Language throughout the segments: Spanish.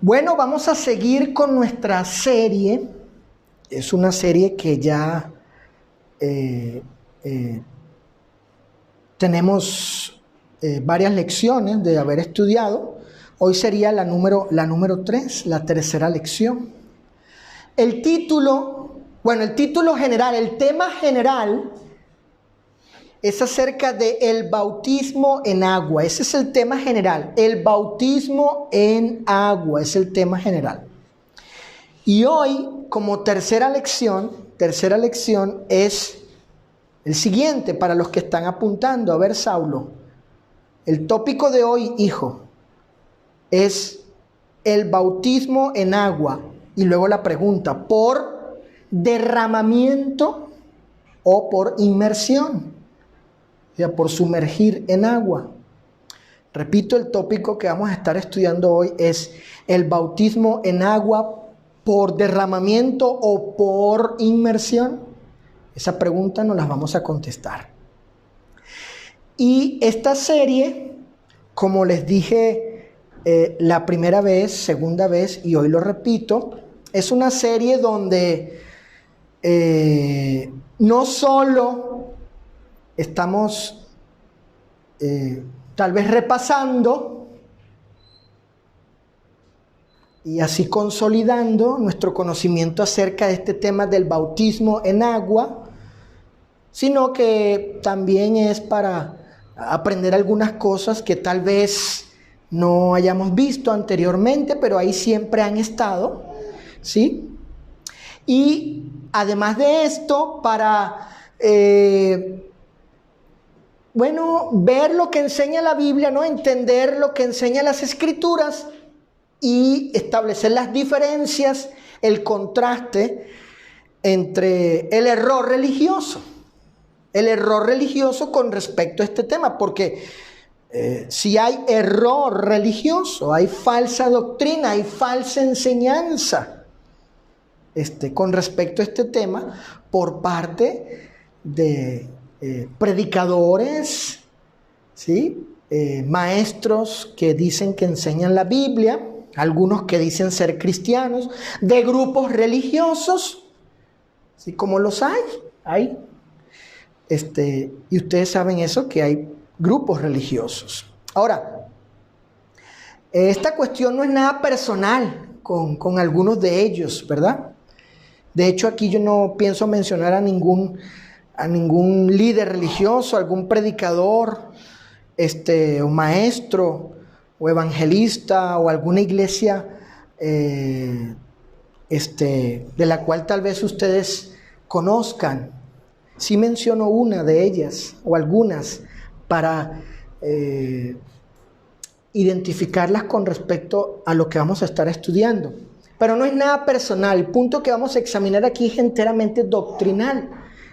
Bueno, vamos a seguir con nuestra serie. Es una serie que ya tenemos varias lecciones de haber estudiado. Hoy sería la número 3, la tercera lección. El título general, el tema general es acerca del bautismo en agua. Ese es el tema general. El bautismo en agua es el tema general. Y hoy, como tercera lección es el siguiente para los que están apuntando. A ver, Saulo, el tópico de hoy, hijo, es el bautismo en agua. Y luego la pregunta, ¿por derramamiento o por inmersión? O sea, por sumergir en agua. Repito, el tópico que vamos a estar estudiando hoy es el bautismo en agua por derramamiento o por inmersión. Esa pregunta nos la vamos a contestar. Y esta serie, como les dije la primera vez, segunda vez y hoy lo repito, es una serie donde no solo estamos tal vez repasando y así consolidando nuestro conocimiento acerca de este tema del bautismo en agua, sino que también es para aprender algunas cosas que tal vez no hayamos visto anteriormente, pero ahí siempre han estado, ¿sí? Y además de esto, para ver lo que enseña la Biblia, ¿no? Entender lo que enseña las Escrituras y establecer las diferencias, el contraste entre el error religioso con respecto a este tema, porque si hay error religioso, hay falsa doctrina, hay falsa enseñanza con respecto a este tema por parte de predicadores, ¿sí? Maestros que dicen que enseñan la Biblia, algunos que dicen ser cristianos, de grupos religiosos, ¿sí? Como los hay. Y ustedes saben eso, que hay grupos religiosos. Ahora, esta cuestión no es nada personal con algunos de ellos, ¿verdad? De hecho, aquí yo no pienso mencionar a ningún líder religioso, algún predicador, o maestro, o evangelista, o alguna iglesia de la cual tal vez ustedes conozcan. Sí menciono una de ellas, o algunas, para identificarlas con respecto a lo que vamos a estar estudiando. Pero no es nada personal. El punto que vamos a examinar aquí es enteramente doctrinal.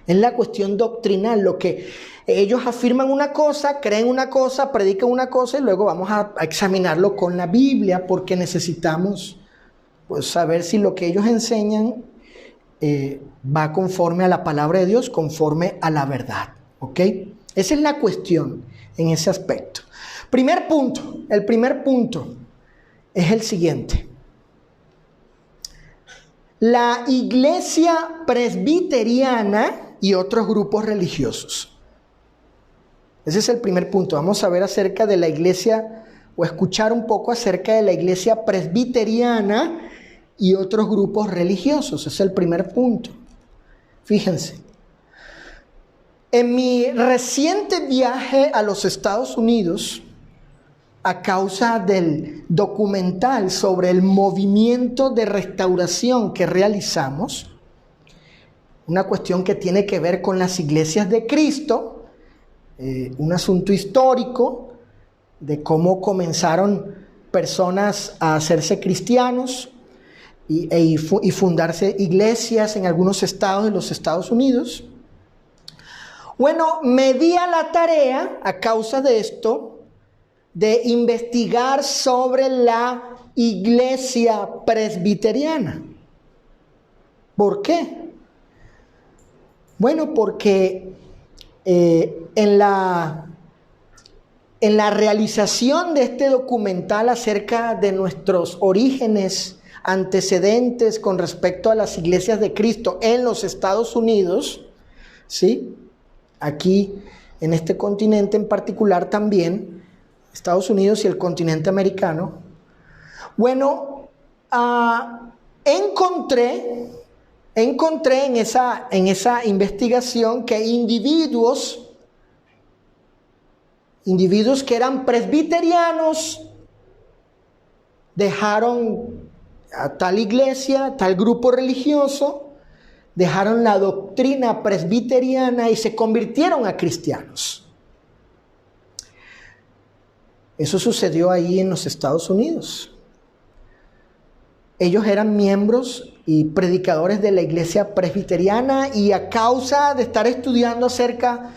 Es la cuestión doctrinal, lo que ellos afirman una cosa, creen una cosa, predican una cosa y luego vamos a examinarlo con la Biblia porque necesitamos saber si lo que ellos enseñan va conforme a la palabra de Dios, conforme a la verdad, ¿ok? Esa es la cuestión en ese aspecto. El primer punto es el siguiente. La iglesia presbiteriana y otros grupos religiosos. Ese es el primer punto. Vamos a ver acerca de la iglesia, o escuchar un poco acerca de la iglesia presbiteriana y otros grupos religiosos. Ese es el primer punto. Fíjense. En mi reciente viaje a los Estados Unidos, a causa del documental sobre el movimiento de restauración que realizamos, una cuestión que tiene que ver con las iglesias de Cristo, un asunto histórico de cómo comenzaron personas a hacerse cristianos y fundarse iglesias en algunos estados de los Estados Unidos. Bueno, me di a la tarea, a causa de esto, de investigar sobre la iglesia presbiteriana. ¿Por qué? Bueno, porque en en la realización de este documental acerca de nuestros orígenes, antecedentes con respecto a las iglesias de Cristo en los Estados Unidos, ¿sí? Aquí en este continente en particular también, Estados Unidos y el continente americano. Bueno, encontré en esa investigación que individuos que eran presbiterianos dejaron a tal iglesia, tal grupo religioso, dejaron la doctrina presbiteriana y se convirtieron a cristianos. Eso sucedió ahí en los Estados Unidos. Ellos eran miembros y predicadores de la iglesia presbiteriana y a causa de estar estudiando acerca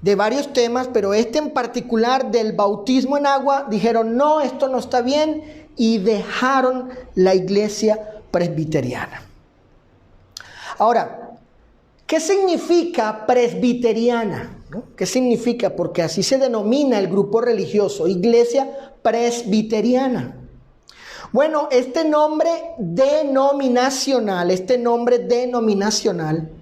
de varios temas, pero este en particular del bautismo en agua, dijeron no, esto no está bien y dejaron la iglesia presbiteriana. Ahora, ¿qué significa presbiteriana? ¿No? ¿Qué significa? Porque así se denomina el grupo religioso, iglesia presbiteriana. Bueno, este nombre denominacional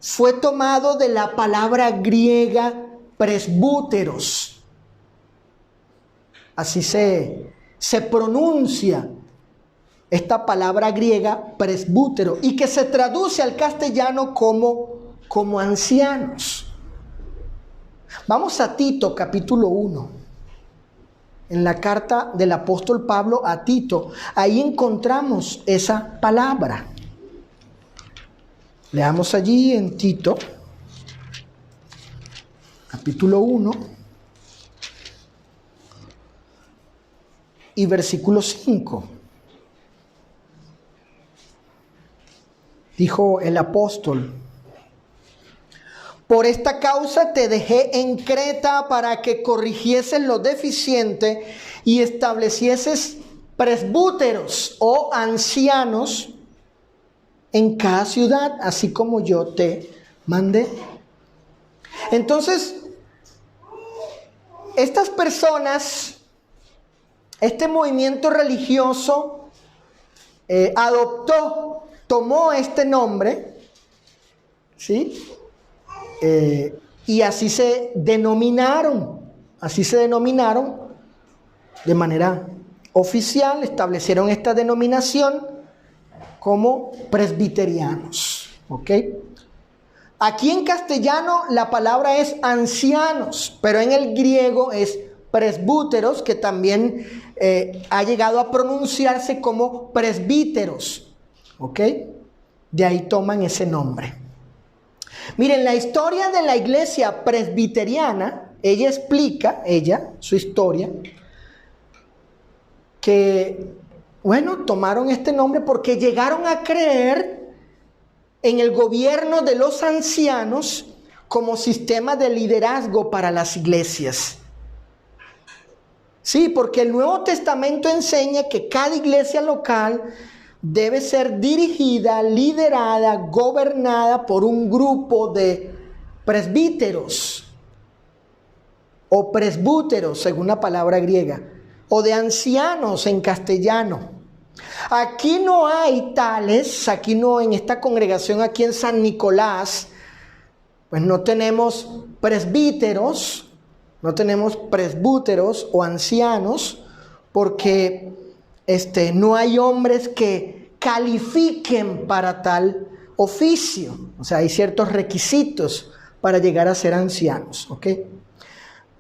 fue tomado de la palabra griega presbúteros. Así se pronuncia esta palabra griega presbútero y que se traduce al castellano como ancianos. Vamos a Tito capítulo 1. En la carta del apóstol Pablo a Tito, ahí encontramos esa palabra. Leamos allí en Tito, capítulo 1, y versículo 5. Dijo el apóstol: por esta causa te dejé en Creta para que corrigieses lo deficiente y establecieses presbúteros o ancianos en cada ciudad, así como yo te mandé. Entonces, estas personas, este movimiento religioso tomó este nombre, ¿sí? Y así se denominaron de manera oficial, establecieron esta denominación como presbiterianos, ¿ok? Aquí en castellano la palabra es ancianos, pero en el griego es presbúteros, que también ha llegado a pronunciarse como presbíteros, ¿ok? De ahí toman ese nombre. Miren, la historia de la iglesia presbiteriana, ella explica, su historia, que, bueno, tomaron este nombre porque llegaron a creer en el gobierno de los ancianos como sistema de liderazgo para las iglesias. Sí, porque el Nuevo Testamento enseña que cada iglesia local debe ser dirigida, liderada, gobernada por un grupo de presbíteros o presbúteros, según la palabra griega, o de ancianos en castellano. Aquí no hay tales, en esta congregación, aquí en San Nicolás, pues no tenemos presbíteros o ancianos, porque no hay hombres que califiquen para tal oficio. O sea, hay ciertos requisitos para llegar a ser ancianos, ¿ok?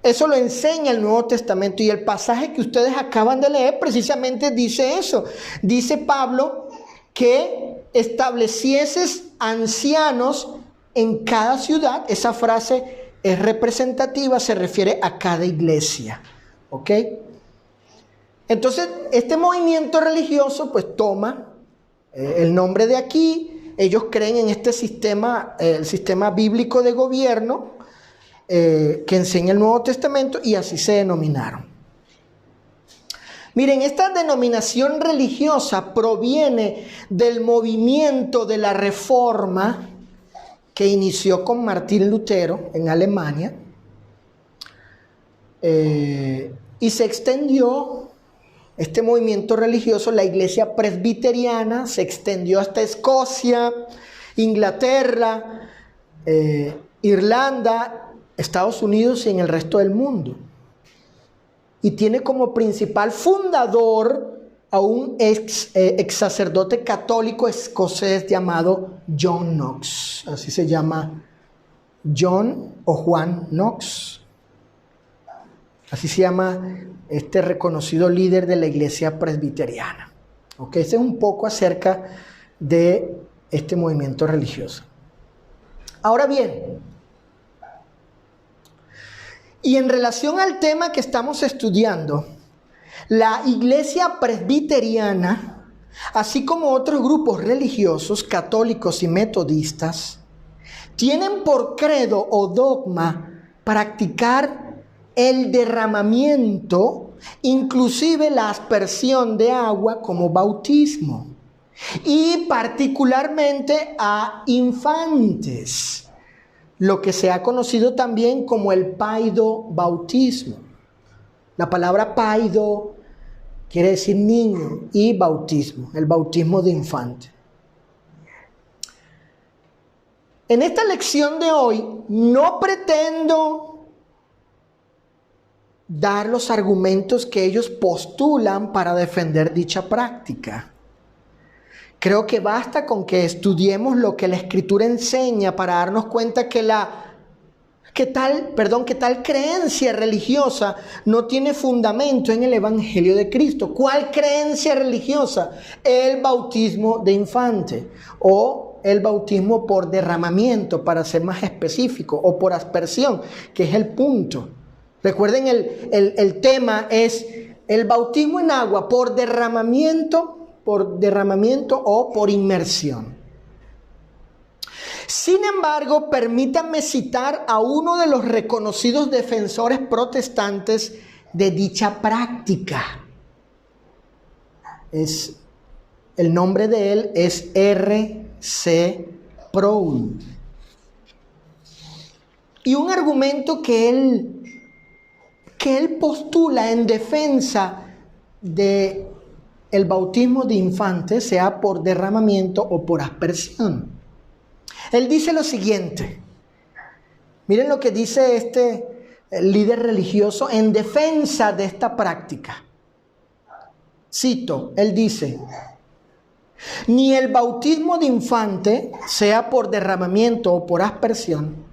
Eso lo enseña el Nuevo Testamento, y el pasaje que ustedes acaban de leer precisamente dice eso. Dice Pablo que establecieses ancianos en cada ciudad. Esa frase es representativa, se refiere a cada iglesia, ¿ok? Entonces, este movimiento religioso pues toma el nombre de aquí. Ellos creen en este sistema, el sistema bíblico de gobierno que enseña el Nuevo Testamento, y así se denominaron. Miren, esta denominación religiosa proviene del movimiento de la Reforma que inició con Martín Lutero en Alemania. y se extendió este movimiento religioso. La iglesia presbiteriana se extendió hasta Escocia, Inglaterra, Irlanda, Estados Unidos y en el resto del mundo. Y tiene como principal fundador a un ex sacerdote católico escocés llamado John Knox. Así se llama, John o Juan Knox. Así se llama este reconocido líder de la iglesia presbiteriana. ¿Ok? Este es un poco acerca de este movimiento religioso. Ahora bien, y en relación al tema que estamos estudiando, la iglesia presbiteriana, así como otros grupos religiosos, católicos y metodistas, tienen por credo o dogma practicar el derramamiento, inclusive la aspersión de agua como bautismo, y particularmente a infantes, lo que se ha conocido también como el paido bautismo. La palabra paido quiere decir niño y bautismo, el bautismo de infante. En esta lección de hoy no pretendo dar los argumentos que ellos postulan para defender dicha práctica. Creo que basta con que estudiemos lo que la Escritura enseña para darnos cuenta que tal creencia religiosa no tiene fundamento en el Evangelio de Cristo. ¿Cuál creencia religiosa? El bautismo de infante o el bautismo por derramamiento, para ser más específico, o por aspersión, que es el punto. Recuerden, el tema es el bautismo en agua por derramamiento o por inmersión. Sin embargo, permítanme citar a uno de los reconocidos defensores protestantes de dicha práctica. El nombre de él es R.C. Sproul. Y un argumento que él postula en defensa de el bautismo de infantes, sea por derramamiento o por aspersión. Él dice lo siguiente. Miren lo que dice este líder religioso en defensa de esta práctica. Cito, él dice: ni el bautismo de infante, sea por derramamiento o por aspersión,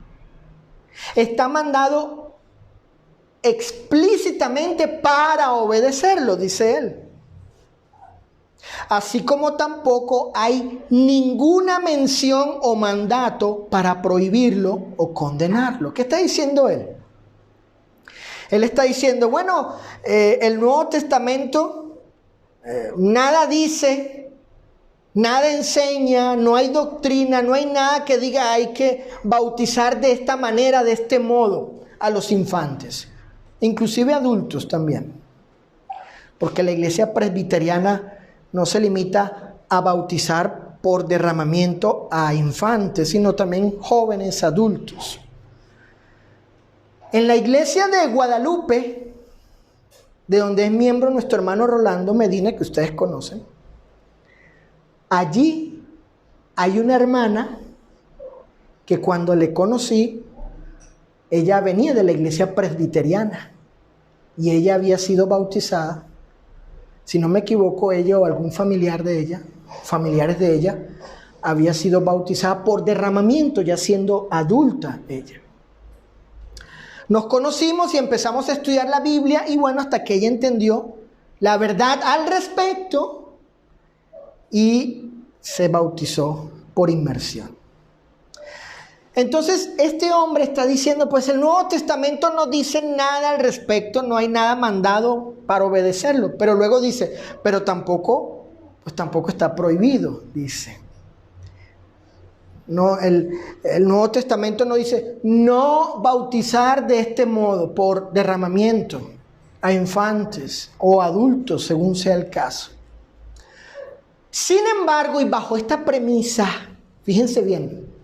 está mandado explícitamente para obedecerlo, dice él. Así como tampoco hay ninguna mención o mandato para prohibirlo o condenarlo. ¿Qué está diciendo él? Él está diciendo, bueno, el Nuevo Testamento nada dice, nada enseña, no hay doctrina, no hay nada que diga hay que bautizar de esta manera, de este modo a los infantes, inclusive adultos también, porque la iglesia presbiteriana no se limita a bautizar por derramamiento a infantes, sino también jóvenes, adultos. En la iglesia de Guadalupe, de donde es miembro nuestro hermano Rolando Medina, que ustedes conocen, allí hay una hermana que cuando le conocí, ella venía de la iglesia presbiteriana y ella había sido bautizada. Si no me equivoco, ella o algún familiares de ella, había sido bautizada por derramamiento, ya siendo adulta ella. Nos conocimos y empezamos a estudiar la Biblia y bueno, hasta que ella entendió la verdad al respecto y se bautizó por inmersión. Entonces, este hombre está diciendo, pues el Nuevo Testamento no dice nada al respecto, no hay nada mandado para obedecerlo. Pero luego dice, pero tampoco está prohibido, dice. No, el Nuevo Testamento no dice, no bautizar de este modo, por derramamiento, a infantes o adultos, según sea el caso. Sin embargo, y bajo esta premisa, fíjense bien,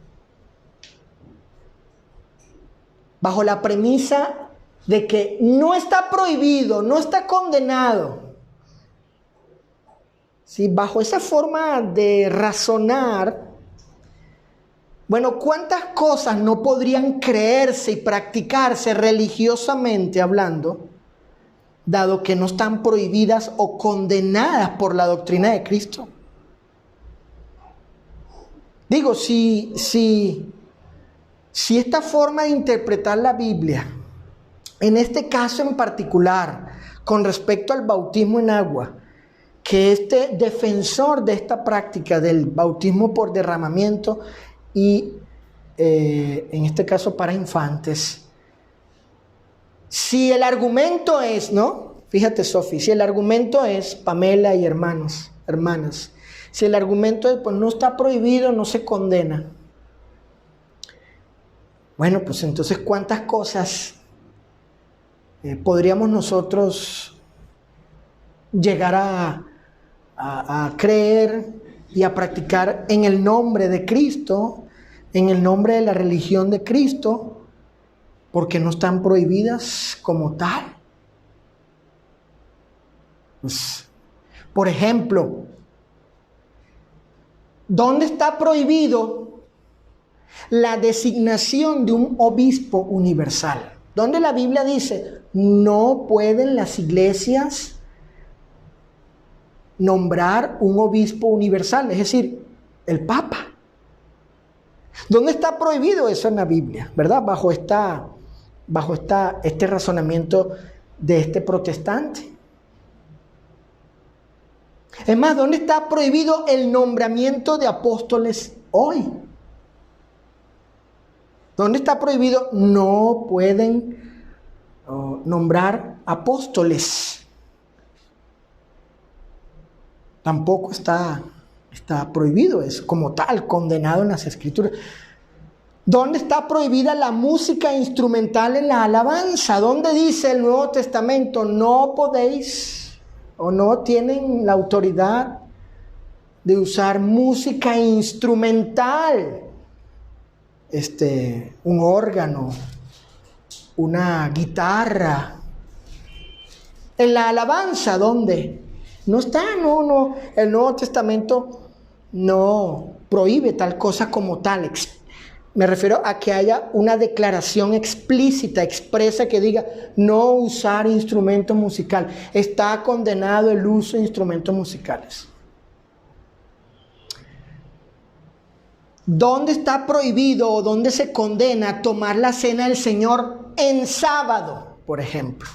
bajo la premisa de que no está prohibido, no está condenado. ¿Sí? Bajo esa forma de razonar, bueno, ¿cuántas cosas no podrían creerse y practicarse religiosamente hablando, dado que no están prohibidas o condenadas por la doctrina de Cristo? Digo, si esta forma de interpretar la Biblia, en este caso en particular, con respecto al bautismo en agua, que este defensor de esta práctica del bautismo por derramamiento y en este caso para infantes, si el argumento es, ¿no? Fíjate, Sofi, si el argumento es, Pamela y hermanas, si el argumento es, pues no está prohibido, no se condena. Bueno, pues entonces, ¿cuántas cosas podríamos nosotros llegar a creer y a practicar en el nombre de Cristo, en el nombre de la religión de Cristo, porque no están prohibidas como tal? Pues, por ejemplo, ¿dónde está prohibido la designación de un obispo universal? ¿Dónde la Biblia dice, no pueden las iglesias nombrar un obispo universal, es decir, el Papa? ¿Dónde está prohibido eso en la Biblia? ¿Verdad? Bajo este razonamiento de este protestante. Es más, ¿dónde está prohibido el nombramiento de apóstoles hoy? ¿Dónde está prohibido? No pueden nombrar apóstoles. Tampoco está prohibido, es como tal, condenado en las Escrituras. ¿Dónde está prohibida la música instrumental en la alabanza? ¿Dónde dice el Nuevo Testamento, no podéis o no tienen la autoridad de usar música instrumental? Un órgano, una guitarra. En la alabanza, ¿dónde? No está, no. El Nuevo Testamento no prohíbe tal cosa como tal. Me refiero a que haya una declaración explícita, expresa, que diga no usar instrumentos musicales. Está condenado el uso de instrumentos musicales. ¿Dónde está prohibido o dónde se condena tomar la cena del Señor en sábado, por ejemplo?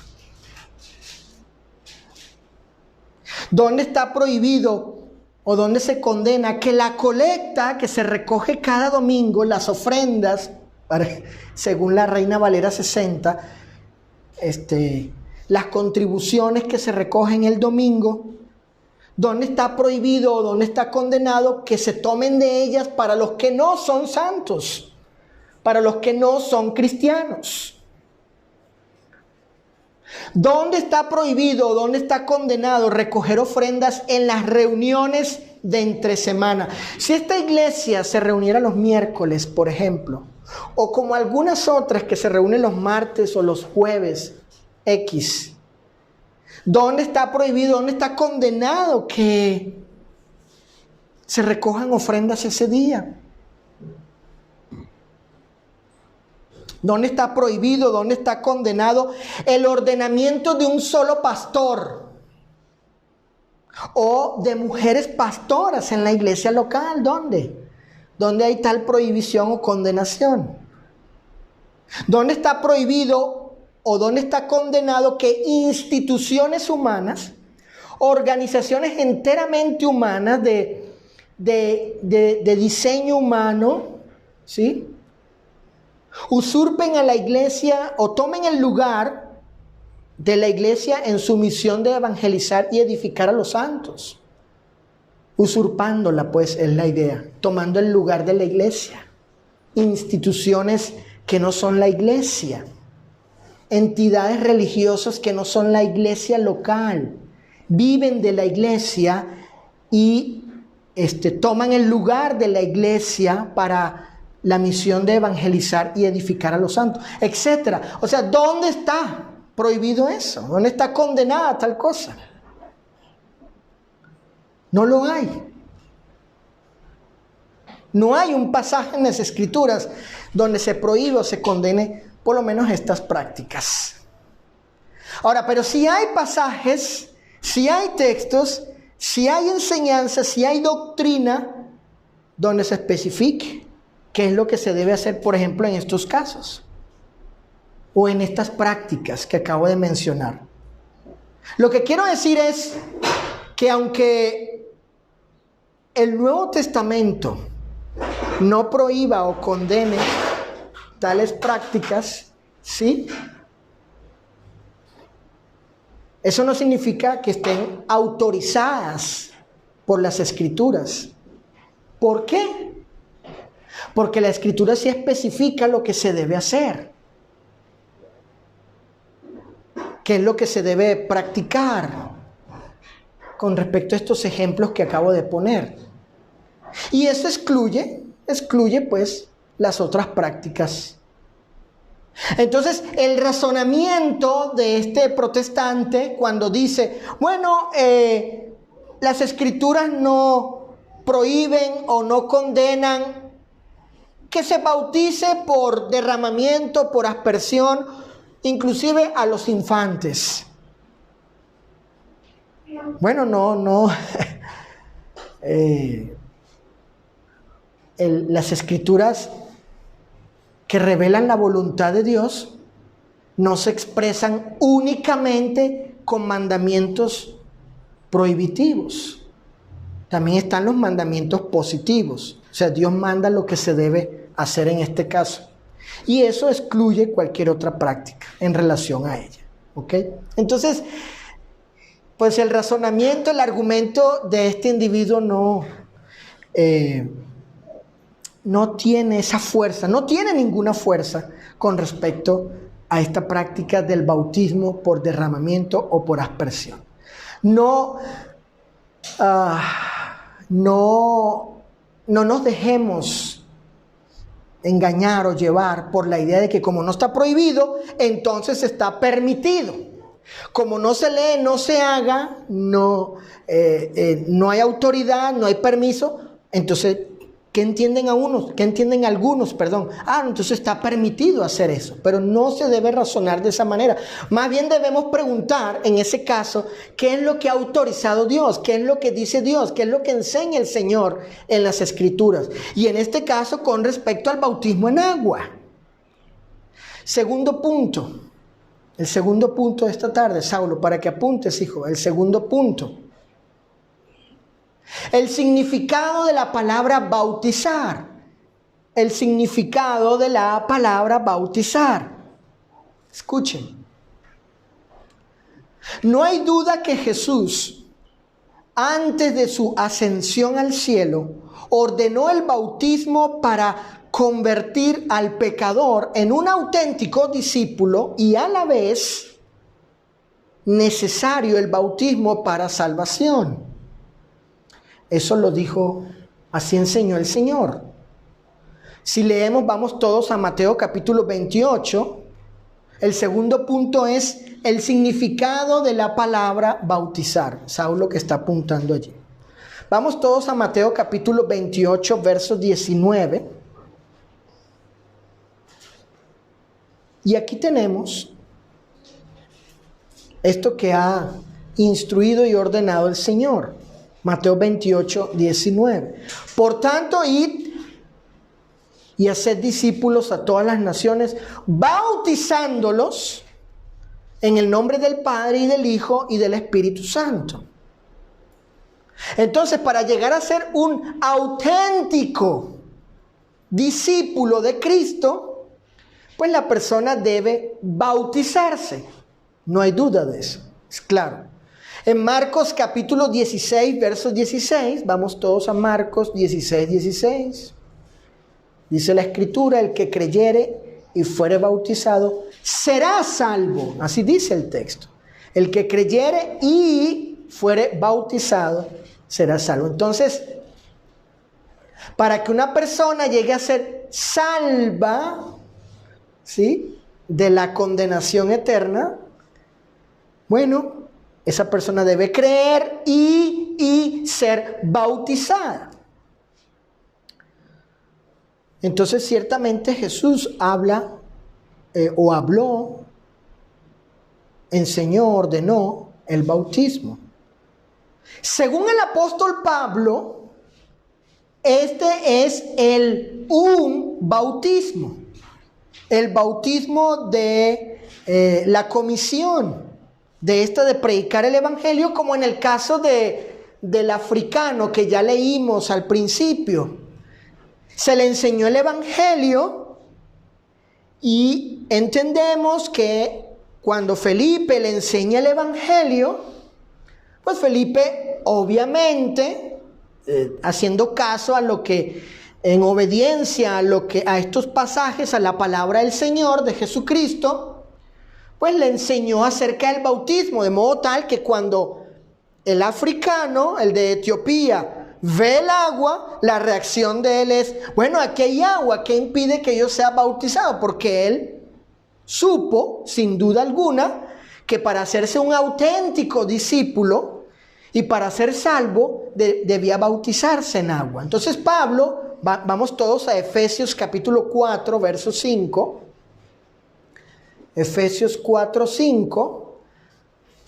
¿Dónde está prohibido o dónde se condena que la colecta que se recoge cada domingo, las ofrendas, según la Reina Valera 60, las contribuciones que se recogen el domingo, ¿dónde está prohibido o dónde está condenado que se tomen de ellas para los que no son santos, para los que no son cristianos? ¿Dónde está prohibido o dónde está condenado recoger ofrendas en las reuniones de entre semana? Si esta iglesia se reuniera los miércoles, por ejemplo, o como algunas otras que se reúnen los martes o los jueves X, ¿dónde está prohibido, dónde está condenado que se recojan ofrendas ese día? ¿Dónde está prohibido, dónde está condenado el ordenamiento de un solo pastor o de mujeres pastoras en la iglesia local? ¿Dónde? ¿Dónde hay tal prohibición o condenación? ¿Dónde está prohibido o dónde está condenado que instituciones humanas, organizaciones enteramente humanas de diseño humano, ¿sí?, usurpen a la iglesia o tomen el lugar de la iglesia en su misión de evangelizar y edificar a los santos? Usurpándola, pues, es la idea, tomando el lugar de la iglesia. Instituciones que no son la iglesia, entidades religiosas que no son la iglesia local, viven de la iglesia y toman el lugar de la iglesia para la misión de evangelizar y edificar a los santos, etcétera. O sea, ¿dónde está prohibido eso? ¿Dónde está condenada tal cosa? No lo hay. No hay un pasaje en las Escrituras donde se prohíbe o se condene por lo menos estas prácticas. Ahora, pero si hay pasajes, si hay textos, si hay enseñanza, si hay doctrina donde se especifique qué es lo que se debe hacer, por ejemplo, en estos casos o en estas prácticas que acabo de mencionar. Lo que quiero decir es que aunque el Nuevo Testamento no prohíba o condene tales prácticas, ¿sí?, eso no significa que estén autorizadas por las Escrituras. ¿Por qué? Porque la Escritura sí especifica lo que se debe hacer, qué es lo que se debe practicar con respecto a estos ejemplos que acabo de poner. Y eso excluye pues las otras prácticas. Entonces, el razonamiento de este protestante cuando dice, bueno, las Escrituras no prohíben o no condenan que se bautice por derramamiento, por aspersión, inclusive a los infantes. Bueno, no. Las Escrituras que revelan la voluntad de Dios no se expresan únicamente con mandamientos prohibitivos. También están los mandamientos positivos. O sea, Dios manda lo que se debe hacer en este caso. Y eso excluye cualquier otra práctica en relación a ella. ¿Ok? Entonces, pues el razonamiento, el argumento de este individuo no tiene esa fuerza, no tiene ninguna fuerza con respecto a esta práctica del bautismo por derramamiento o por aspersión. No nos dejemos engañar o llevar por la idea de que como no está prohibido, entonces está permitido. Como no se lee, no se haga, no hay autoridad, no hay permiso, entonces ¿qué entienden algunos? Entonces está permitido hacer eso. Pero no se debe razonar de esa manera. Más bien debemos preguntar, en ese caso, ¿qué es lo que ha autorizado Dios? ¿Qué es lo que dice Dios? ¿Qué es lo que enseña el Señor en las Escrituras? Y en este caso, con respecto al bautismo en agua. Segundo punto. El segundo punto de esta tarde, Saulo, para que apuntes, hijo. El segundo punto. El significado de la palabra bautizar. El significado de la palabra bautizar. Escuchen. No hay duda que Jesús, antes de su ascensión al cielo, ordenó el bautismo para convertir al pecador en un auténtico discípulo y a la vez necesario el bautismo para salvación. Eso lo dijo, así enseñó el Señor. Si leemos, vamos todos a Mateo capítulo 28. El segundo punto es el significado de la palabra bautizar. Saulo que está apuntando allí. Vamos todos a Mateo capítulo 28, verso 19. Y aquí tenemos esto que ha instruido y ordenado el Señor. Mateo 28, 19. Por tanto, id y haced discípulos a todas las naciones, bautizándolos en el nombre del Padre y del Hijo y del Espíritu Santo. Entonces, para llegar a ser un auténtico discípulo de Cristo, pues la persona debe bautizarse. No hay duda de eso, es claro. En Marcos capítulo 16, verso 16, vamos todos a Marcos 16, 16. Dice la Escritura, el que creyere y fuere bautizado será salvo. Así dice el texto. El que creyere y fuere bautizado será salvo. Entonces, para que una persona llegue a ser salva, ¿sí?, de la condenación eterna, bueno, esa persona debe creer y ser bautizada. Entonces, ciertamente Jesús habla o habló, enseñó, ordenó el bautismo. Según el apóstol Pablo, este es un bautismo, el bautismo de la comisión, de predicar el evangelio, como en el caso del africano que ya leímos al principio. Se le enseñó el evangelio y entendemos que cuando Felipe le enseña el evangelio, pues Felipe obviamente, haciendo caso a lo que, en obediencia a estos pasajes, a la palabra del Señor, de Jesucristo, pues le enseñó acerca del bautismo, de modo tal que cuando el africano, el de Etiopía, ve el agua, la reacción de él es: bueno, aquí hay agua, ¿qué impide que yo sea bautizado? Porque él supo, sin duda alguna, que para hacerse un auténtico discípulo y para ser salvo, debía bautizarse en agua. Entonces Pablo, vamos todos a Efesios capítulo 4, verso 5. Efesios 4, 5.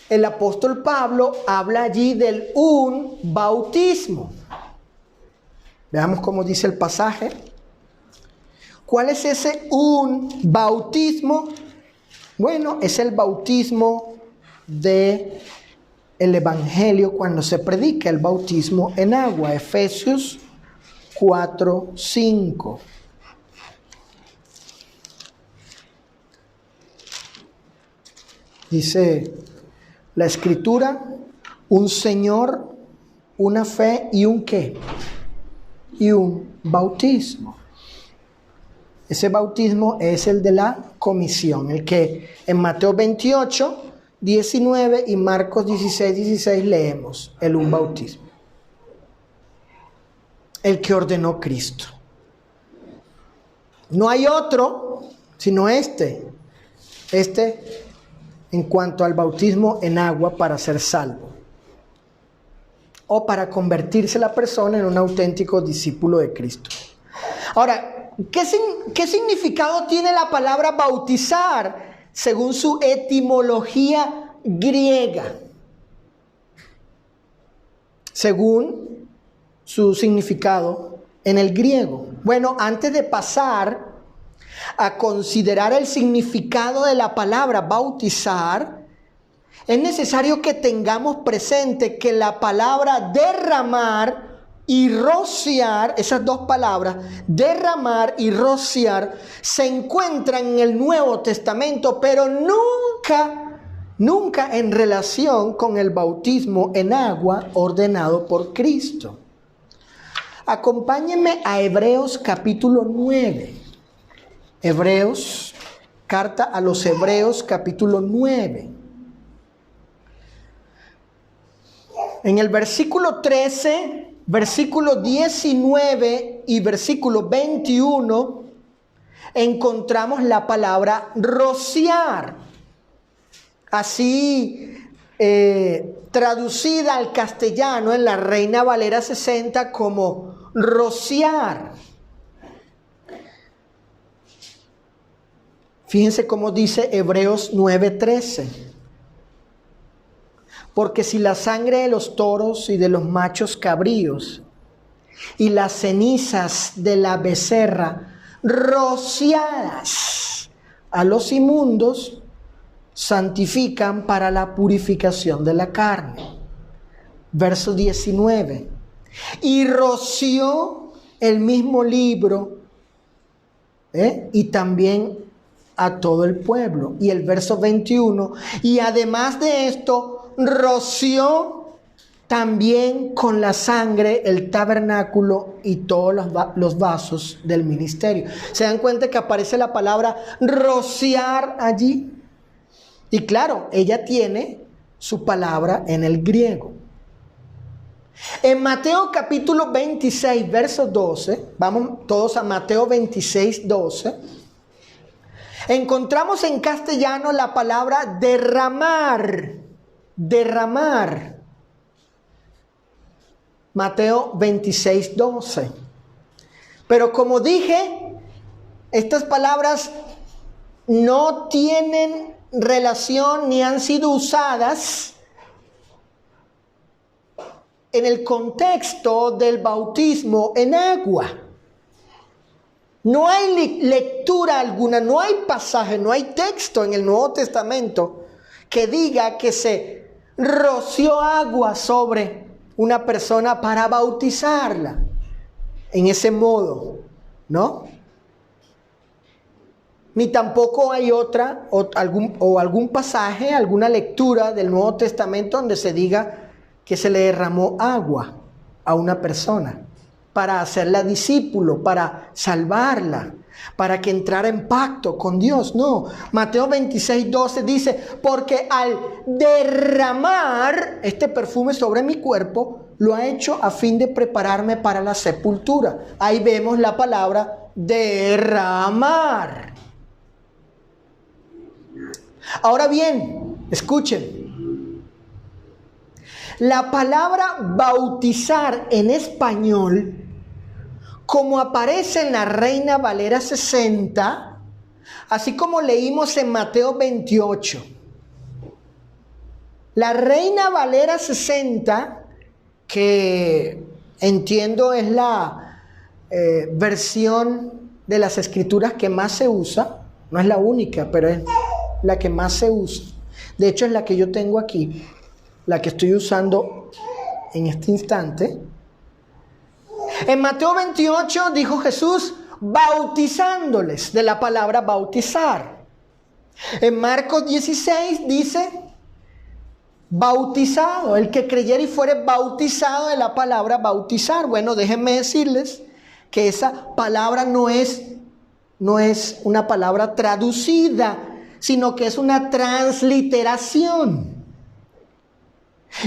El apóstol Pablo habla allí del un bautismo. Veamos cómo dice el pasaje. ¿Cuál es ese un bautismo? Bueno, es el bautismo de el evangelio cuando se predica el bautismo en agua. Efesios 4, 5. Dice la Escritura: un Señor, una fe y un ¿qué? Y un bautismo. Ese bautismo es el de la comisión, el que en Mateo 28, 19 y Marcos 16, 16 leemos, el un bautismo. El que ordenó Cristo. No hay otro sino este en cuanto al bautismo en agua para ser salvo, o para convertirse la persona en un auténtico discípulo de Cristo. Ahora, ¿qué significado tiene la palabra bautizar según su etimología griega? Según su significado en el griego. Bueno, antes de pasar a considerar el significado de la palabra bautizar, es necesario que tengamos presente que la palabra derramar y rociar, esas dos palabras, derramar y rociar, se encuentran en el Nuevo Testamento, pero nunca en relación con el bautismo en agua ordenado por Cristo. Acompáñenme a Hebreos capítulo 9. Hebreos, carta a los Hebreos capítulo 9. En el versículo 13, versículo 19 y versículo 21 encontramos la palabra rociar. Así traducida al castellano en la Reina Valera 60 como rociar. Fíjense cómo dice Hebreos 9:13. Porque si la sangre de los toros y de los machos cabríos y las cenizas de la becerra rociadas a los inmundos santifican para la purificación de la carne. Verso 19. Y roció el mismo libro y también a todo el pueblo. Y el verso 21. Y además de esto, roció también con la sangre el tabernáculo y todos los vasos del ministerio. ¿Se dan cuenta que aparece la palabra rociar allí? Y claro, ella tiene su palabra en el griego. En Mateo capítulo 26, verso 12, vamos todos a Mateo 26, 12, encontramos en castellano la palabra derramar. Derramar. Mateo 26, 12. Pero como dije, estas palabras no tienen relación ni han sido usadas en el contexto del bautismo en agua. No hay lectura alguna, no hay pasaje, no hay texto en el Nuevo Testamento que diga que se roció agua sobre una persona para bautizarla en ese modo, ¿no? Ni tampoco hay otra algún pasaje, alguna lectura del Nuevo Testamento donde se diga que se le derramó agua a una persona para hacerla discípulo, para salvarla, para que entrara en pacto con Dios. No, Mateo 26, 12 dice, porque al derramar este perfume sobre mi cuerpo, lo ha hecho a fin de prepararme para la sepultura. Ahí vemos la palabra derramar. Ahora bien, escuchen. La palabra bautizar en español, como aparece en la Reina Valera 60, así como leímos en Mateo 28. La Reina Valera 60, que entiendo es la versión de las escrituras que más se usa, no es la única, pero es la que más se usa. De hecho, es la que yo tengo aquí, la que estoy usando en este instante. En Mateo 28 dijo Jesús, bautizándoles, de la palabra bautizar. En Marcos 16 dice, bautizado, el que creyere y fuere bautizado, de la palabra bautizar. Bueno, déjenme decirles que esa palabra no es una palabra traducida, sino que es una transliteración.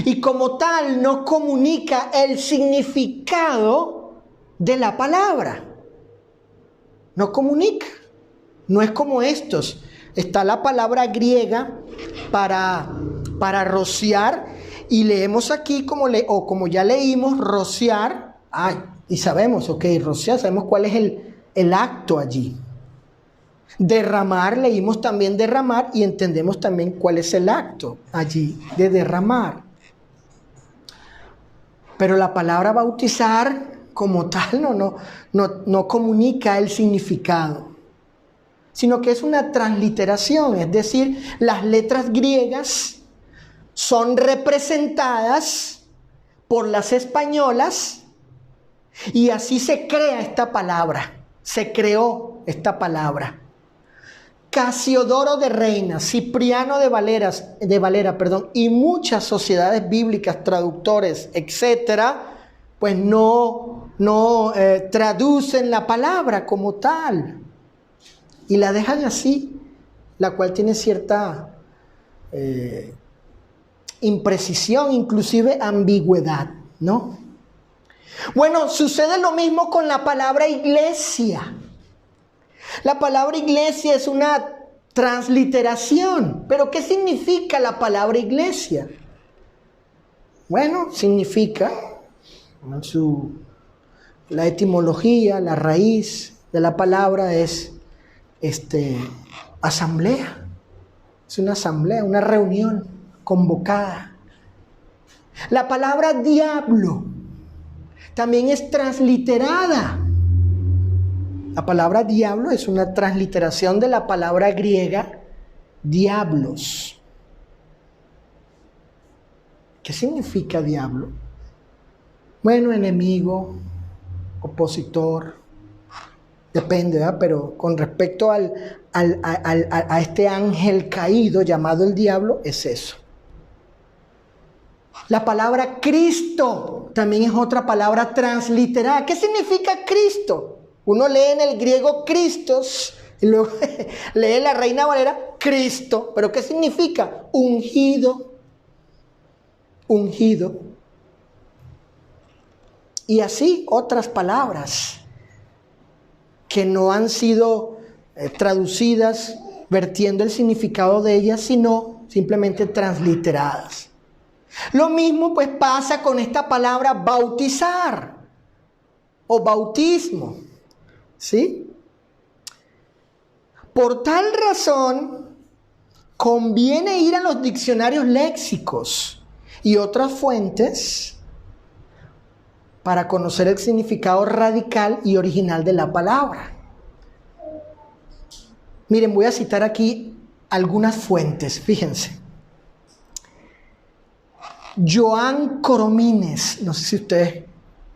Y como tal no comunica el significado de la palabra. No comunica. No es como estos. Está la palabra griega para rociar, y leemos aquí como ya leímos, rociar. Y sabemos, rociar, sabemos cuál es el acto allí. Derramar, leímos también derramar y entendemos también cuál es el acto allí de derramar. Pero la palabra bautizar como tal no comunica el significado, sino que es una transliteración, es decir, las letras griegas son representadas por las españolas y así se crea esta palabra, se creó esta palabra. Casiodoro de Reina, Cipriano de Valera, y muchas sociedades bíblicas, traductores, etcétera, pues no traducen la palabra como tal y la dejan así, la cual tiene cierta imprecisión, inclusive ambigüedad, ¿no? Bueno, sucede lo mismo con la palabra iglesia. La palabra iglesia es una transliteración. ¿Pero qué significa la palabra iglesia? Bueno, significa, la etimología, la raíz de la palabra es asamblea. Es una asamblea, una reunión convocada. La palabra diablo también es transliterada. La palabra diablo es una transliteración de la palabra griega diablos. ¿Qué significa diablo? Bueno, enemigo, opositor, depende, ¿verdad? Pero con respecto a este ángel caído llamado el diablo, es eso. La palabra Cristo también es otra palabra transliterada. ¿Qué significa Cristo? Uno lee en el griego Christos y luego lee la Reina Valera Cristo. ¿Pero qué significa? Ungido. Ungido. Y así otras palabras que no han sido traducidas vertiendo el significado de ellas, sino simplemente transliteradas. Lo mismo pues pasa con esta palabra bautizar o bautismo, ¿sí? Por tal razón, conviene ir a los diccionarios léxicos y otras fuentes para conocer el significado radical y original de la palabra. Miren, voy a citar aquí algunas fuentes, fíjense. Joan Coromines, no sé si ustedes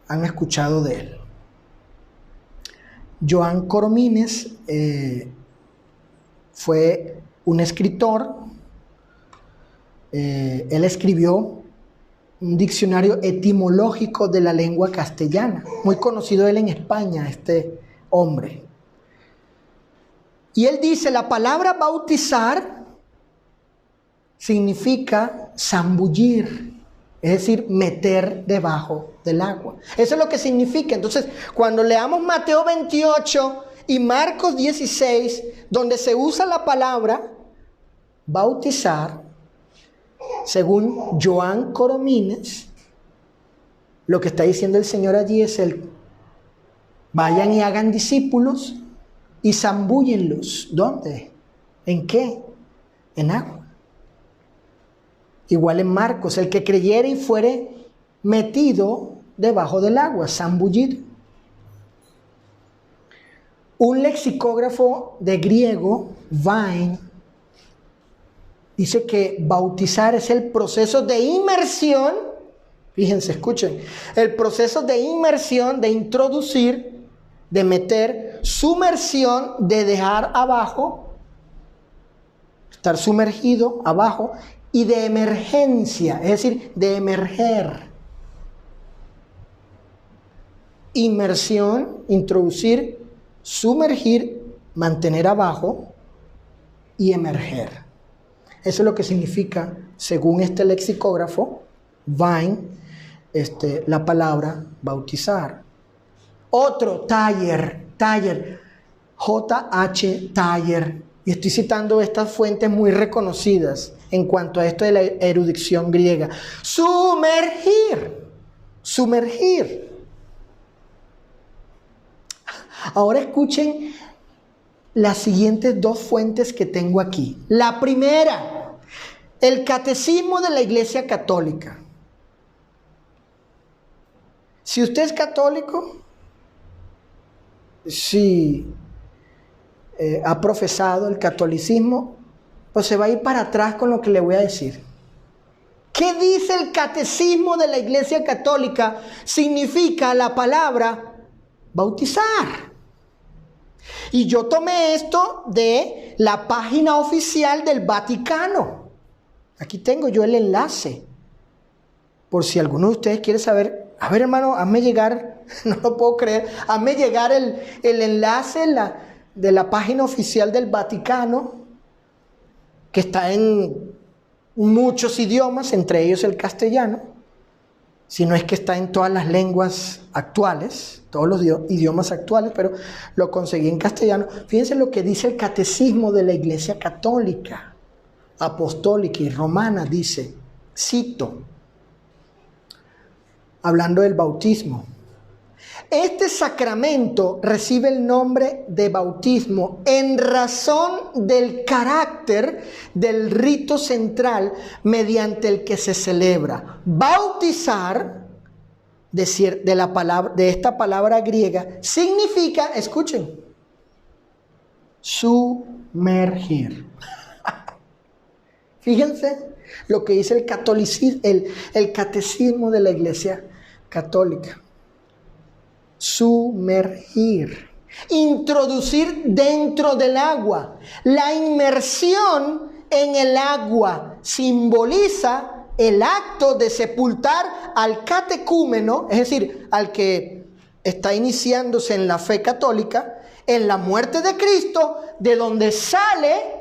han escuchado de él. Joan Coromines fue un escritor. Él escribió un diccionario etimológico de la lengua castellana, muy conocido él en España, este hombre. Y él dice, la palabra bautizar significa zambullir, es decir, meter debajo del agua. Eso es lo que significa. Entonces, cuando leamos Mateo 28 y Marcos 16, donde se usa la palabra bautizar, según Joan Coromines, lo que está diciendo el Señor allí es vayan y hagan discípulos y zambúllenlos. ¿Dónde? ¿En qué? En agua. Igual en Marcos, el que creyere y fuere metido debajo del agua, zambullido. Un lexicógrafo de griego, Vine, dice que bautizar es el proceso de inmersión, fíjense, escuchen, el proceso de inmersión, de introducir, de meter, sumersión, de dejar abajo, estar sumergido abajo, y de emergencia, es decir, de emerger. Inmersión, introducir, sumergir, mantener abajo y emerger. Eso es lo que significa, según este lexicógrafo, Vine, la palabra bautizar. Otro, Thayer, J.H. Thayer, y estoy citando estas fuentes muy reconocidas en cuanto a esto de la erudición griega. Sumergir. Ahora escuchen las siguientes dos fuentes que tengo aquí. La primera, el Catecismo de la Iglesia Católica. Si usted es católico, si ha profesado el catolicismo, pues se va a ir para atrás con lo que le voy a decir. ¿Qué dice el Catecismo de la Iglesia Católica? Significa la palabra bautizar. Y yo tomé esto de la página oficial del Vaticano. Aquí tengo yo el enlace. Por si alguno de ustedes quiere saber. A ver, hermano, hazme llegar, no lo puedo creer, hazme llegar el enlace de la página oficial del Vaticano, que está en muchos idiomas, entre ellos el castellano, si no es que está en todas las lenguas actuales, todos los idiomas actuales, pero lo conseguí en castellano. Fíjense lo que dice el Catecismo de la Iglesia Católica, Apostólica y Romana, dice, cito, hablando del bautismo: este sacramento recibe el nombre de bautismo en razón del carácter del rito central mediante el que se celebra. Bautizar, de esta palabra griega, significa, escuchen, sumergir. Fíjense lo que dice el Catecismo de la Iglesia Católica. Sumergir, introducir dentro del agua. La inmersión en el agua simboliza el acto de sepultar al catecúmeno, es decir, al que está iniciándose en la fe católica, en la muerte de Cristo, de donde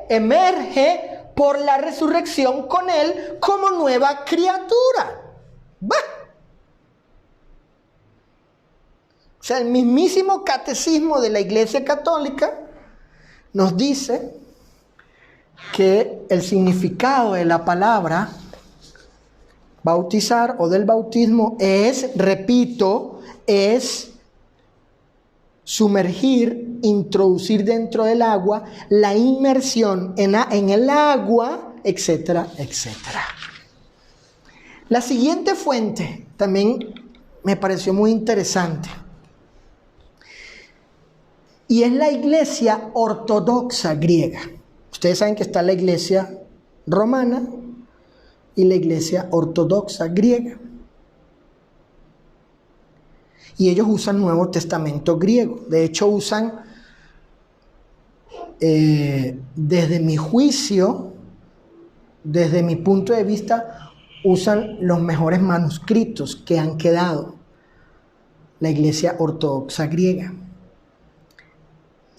emerge por la resurrección con él como nueva criatura. ¡Bah! sea, el mismísimo catecismo de la Iglesia Católica nos dice que el significado de la palabra bautizar o del bautismo es, repito, es sumergir, introducir dentro del agua, la inmersión en el agua, etcétera, etcétera. La siguiente fuente también me pareció muy interesante. Y es la Iglesia Ortodoxa griega. Ustedes saben que está la Iglesia romana y la Iglesia Ortodoxa griega. Y ellos usan Nuevo Testamento griego. De hecho, usan, desde mi juicio, desde mi punto de vista, usan los mejores manuscritos que han quedado. La Iglesia Ortodoxa griega.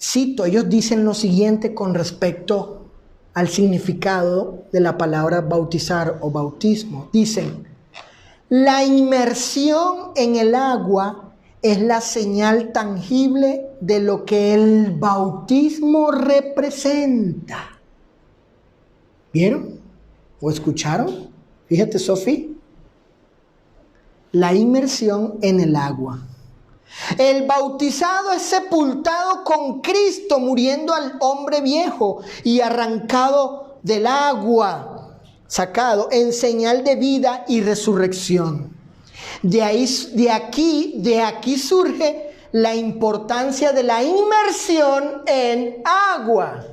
Cito, ellos dicen lo siguiente con respecto al significado de la palabra bautizar o bautismo. Dicen, la inmersión en el agua es la señal tangible de lo que el bautismo representa. ¿Vieron? ¿O escucharon? Fíjate, Sofi. La inmersión en el agua. El bautizado es sepultado con Cristo, muriendo al hombre viejo y arrancado del agua, sacado en señal de vida y resurrección. De aquí surge la importancia de la inmersión en agua.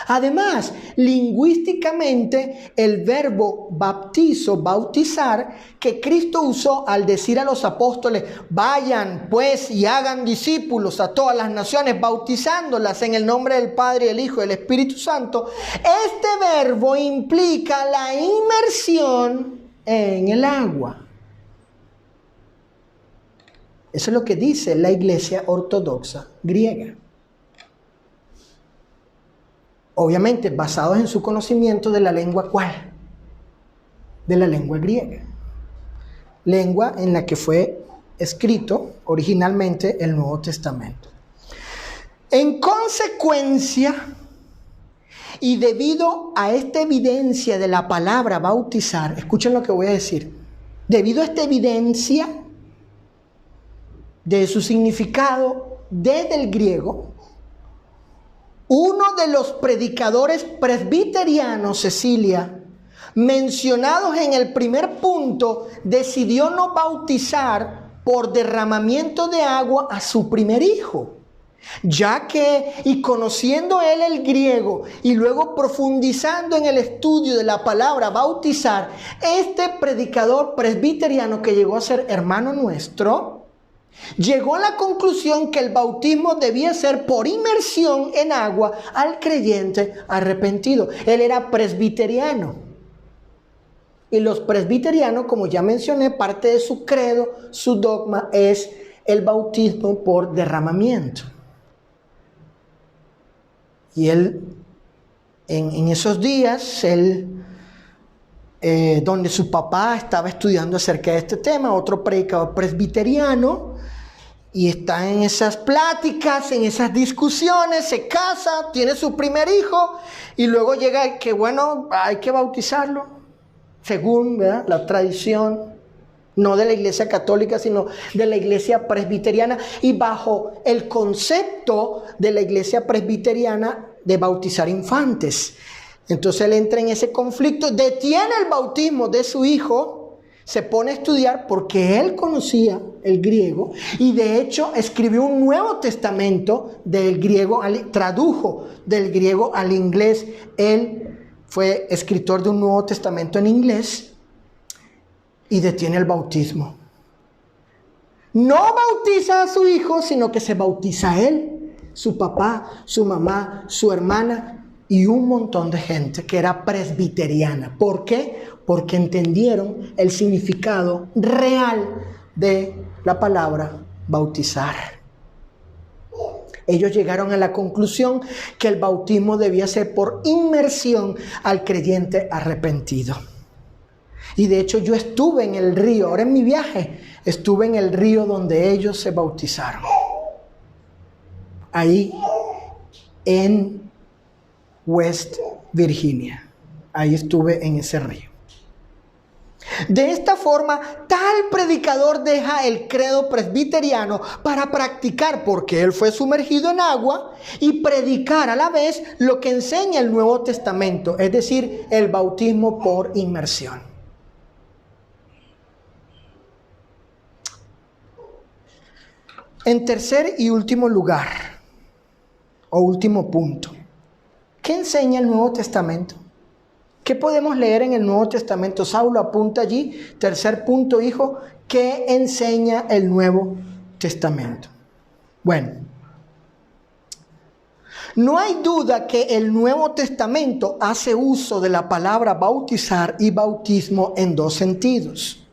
Además, lingüísticamente, el verbo bautizo, bautizar, que Cristo usó al decir a los apóstoles, vayan pues y hagan discípulos a todas las naciones, bautizándolas en el nombre del Padre, del Hijo y del Espíritu Santo, este verbo implica la inmersión en el agua. Eso es lo que dice la Iglesia Ortodoxa griega. Obviamente basados en su conocimiento de la lengua, ¿cuál? De la lengua griega. Lengua en la que fue escrito originalmente el Nuevo Testamento. En consecuencia, y debido a esta evidencia de la palabra bautizar, escuchen lo que voy a decir. Debido a esta evidencia de su significado desde el griego, uno de los predicadores presbiterianos, Cecilia, mencionados en el primer punto, decidió no bautizar por derramamiento de agua a su primer hijo, ya que, y conociendo él el griego y luego profundizando en el estudio de la palabra bautizar, este predicador presbiteriano que llegó a ser hermano nuestro, llegó a la conclusión que el bautismo debía ser por inmersión en agua al creyente arrepentido. Él era presbiteriano. Y los presbiterianos, como ya mencioné, parte de su credo, su dogma es el bautismo por derramamiento. Y él, en esos días, donde su papá estaba estudiando acerca de este tema, otro predicador presbiteriano, y está en esas pláticas, en esas discusiones, se casa, tiene su primer hijo, y luego llega que, bueno, hay que bautizarlo, según, ¿verdad?, la tradición, no de la Iglesia Católica, sino de la Iglesia Presbiteriana, y bajo el concepto de la Iglesia Presbiteriana de bautizar infantes. Entonces él entra en ese conflicto, detiene el bautismo de su hijo, se pone a estudiar porque él conocía el griego y de hecho escribió un Nuevo Testamento del griego, tradujo del griego al inglés. Él fue escritor de un Nuevo Testamento en inglés y detiene el bautismo. No bautiza a su hijo, sino que se bautiza a él, su papá, su mamá, su hermana y un montón de gente que era presbiteriana. ¿Por qué? Porque entendieron el significado real de la palabra bautizar. Ellos llegaron a la conclusión que el bautismo debía ser por inmersión al creyente arrepentido. Y de hecho yo estuve en el río, ahora en mi viaje, estuve en el río donde ellos se bautizaron. Ahí en West Virginia. Ahí estuve en ese río. De esta forma, tal predicador deja el credo presbiteriano para practicar, porque él fue sumergido en agua, y predicar a la vez lo que enseña el Nuevo Testamento, es decir, el bautismo por inmersión. En tercer y último lugar, o último punto, ¿qué enseña el Nuevo Testamento? ¿Qué podemos leer en el Nuevo Testamento? Saulo apunta allí, tercer punto, hijo, ¿qué enseña el Nuevo Testamento? Bueno, no hay duda que el Nuevo Testamento hace uso de la palabra bautizar y bautismo en dos sentidos.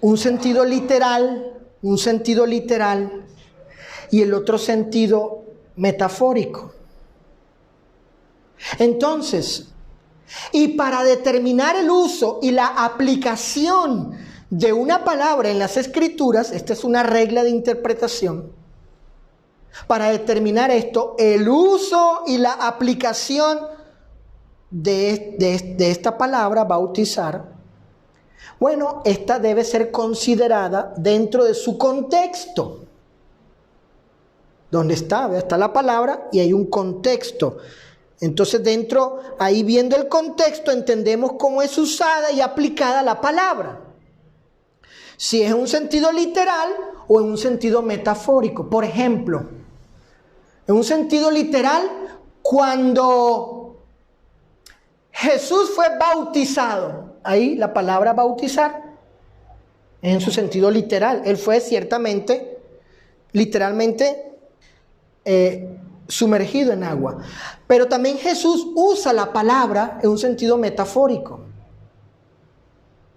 Un sentido literal y el otro sentido metafórico. Entonces, y para determinar el uso y la aplicación de una palabra en las Escrituras, esta es una regla de interpretación, para determinar esto, el uso y la aplicación de esta palabra, bautizar, bueno, esta debe ser considerada dentro de su contexto. ¿Dónde está? Está la palabra y hay un contexto. Entonces ahí viendo el contexto, entendemos cómo es usada y aplicada la palabra. Si es en un sentido literal o en un sentido metafórico. Por ejemplo, en un sentido literal, cuando Jesús fue bautizado, ahí la palabra bautizar, en su sentido literal. Él fue literalmente, sumergido en agua. Pero también Jesús usa la palabra en un sentido metafórico.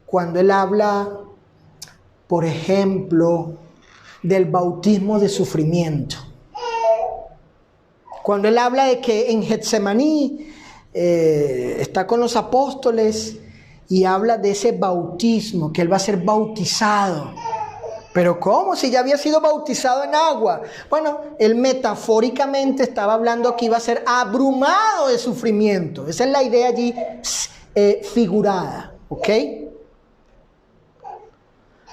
Cuando él habla, por ejemplo, del bautismo de sufrimiento. Cuando él habla de que en Getsemaní está con los apóstoles y habla de ese bautismo, que él va a ser bautizado. ¿Pero cómo? Si ya había sido bautizado en agua. Bueno, él metafóricamente estaba hablando que iba a ser abrumado de sufrimiento. Esa es la idea allí figurada, ¿ok?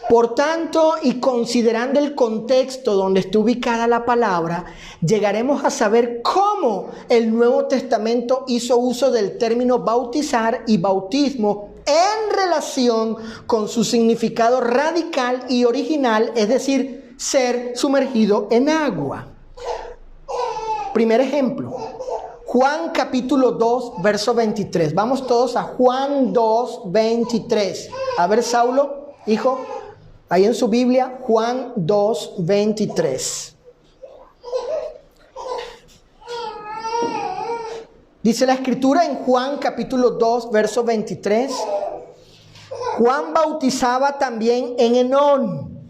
Por tanto, y considerando el contexto donde está ubicada la palabra, llegaremos a saber cómo el Nuevo Testamento hizo uso del término bautizar y bautismo en relación con su significado radical y original, es decir, ser sumergido en agua. Primer ejemplo, Juan capítulo 2, verso 23. Vamos todos a Juan 2, 23. A ver, Saulo, hijo, ahí en su Biblia, Juan 2, 23. Dice la Escritura en Juan capítulo 2, verso 23. Juan bautizaba también en Enón,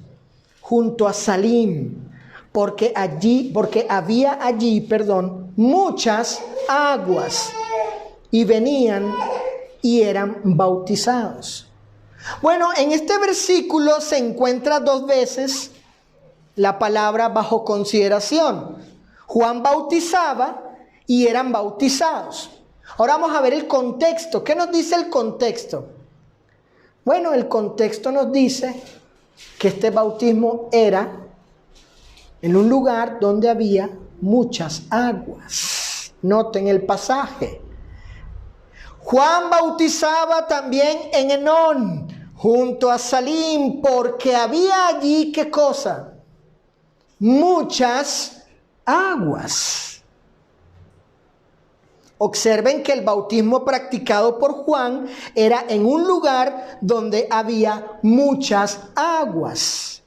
junto a Salim, porque había allí, muchas aguas, y venían y eran bautizados. Bueno, en este versículo se encuentra dos veces la palabra bajo consideración. Juan bautizaba y eran bautizados. Ahora vamos a ver el contexto. ¿Qué nos dice el contexto? Bueno, el contexto nos dice que este bautismo era en un lugar donde había muchas aguas. Noten el pasaje. Juan bautizaba también en Enón, junto a Salim, porque había allí, ¿qué cosa? Muchas aguas. Observen que el bautismo practicado por Juan era en un lugar donde había muchas aguas.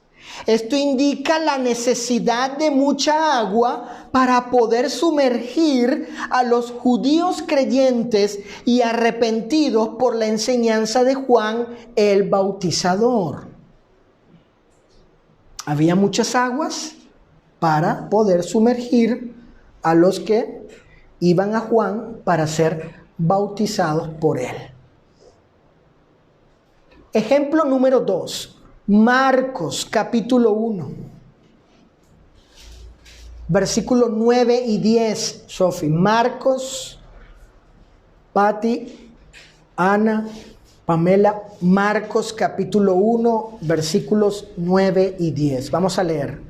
Esto indica la necesidad de mucha agua para poder sumergir a los judíos creyentes y arrepentidos por la enseñanza de Juan el Bautizador. Había muchas aguas para poder sumergir a los que iban a Juan para ser bautizados por él. Ejemplo número 2, Marcos capítulo 1, versículos 9 y 10, Sofi. Marcos, Pati, Ana, Pamela, Marcos capítulo 1, versículos 9 y 10. Vamos a leer.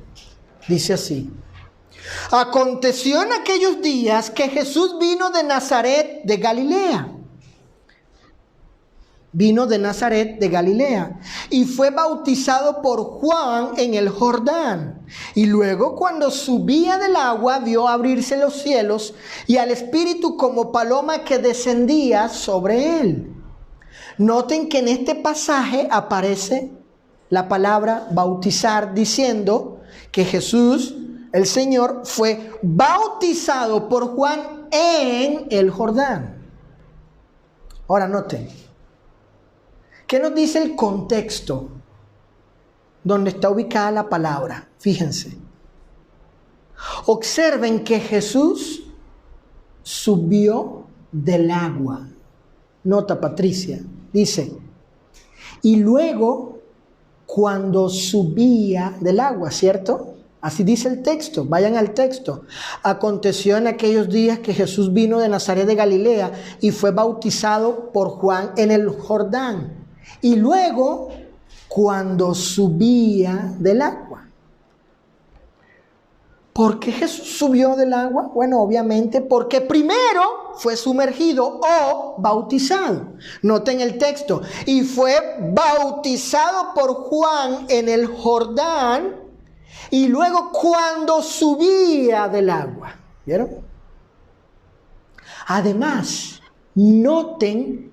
Dice así: Aconteció en aquellos días que Jesús vino de Nazaret de Galilea. Vino de Nazaret de Galilea y fue bautizado por Juan en el Jordán. Y luego, cuando subía del agua, vio abrirse los cielos y al Espíritu como paloma que descendía sobre él. Noten que en este pasaje aparece la palabra bautizar, diciendo que Jesús, el Señor, fue bautizado por Juan en el Jordán. Ahora noten, ¿qué nos dice el contexto donde está ubicada la palabra? Fíjense. Observen que Jesús subió del agua. Nota, Patricia. Dice, y luego cuando subía del agua, ¿cierto? Así dice el texto. Vayan al texto. Aconteció en aquellos días que Jesús vino de Nazaret de Galilea y fue bautizado por Juan en el Jordán. Y luego, cuando subía del agua. ¿Por qué Jesús subió del agua? Bueno, obviamente porque primero fue sumergido o bautizado. Noten el texto. Y fue bautizado por Juan en el Jordán. Y luego cuando subía del agua. ¿Vieron? Además, noten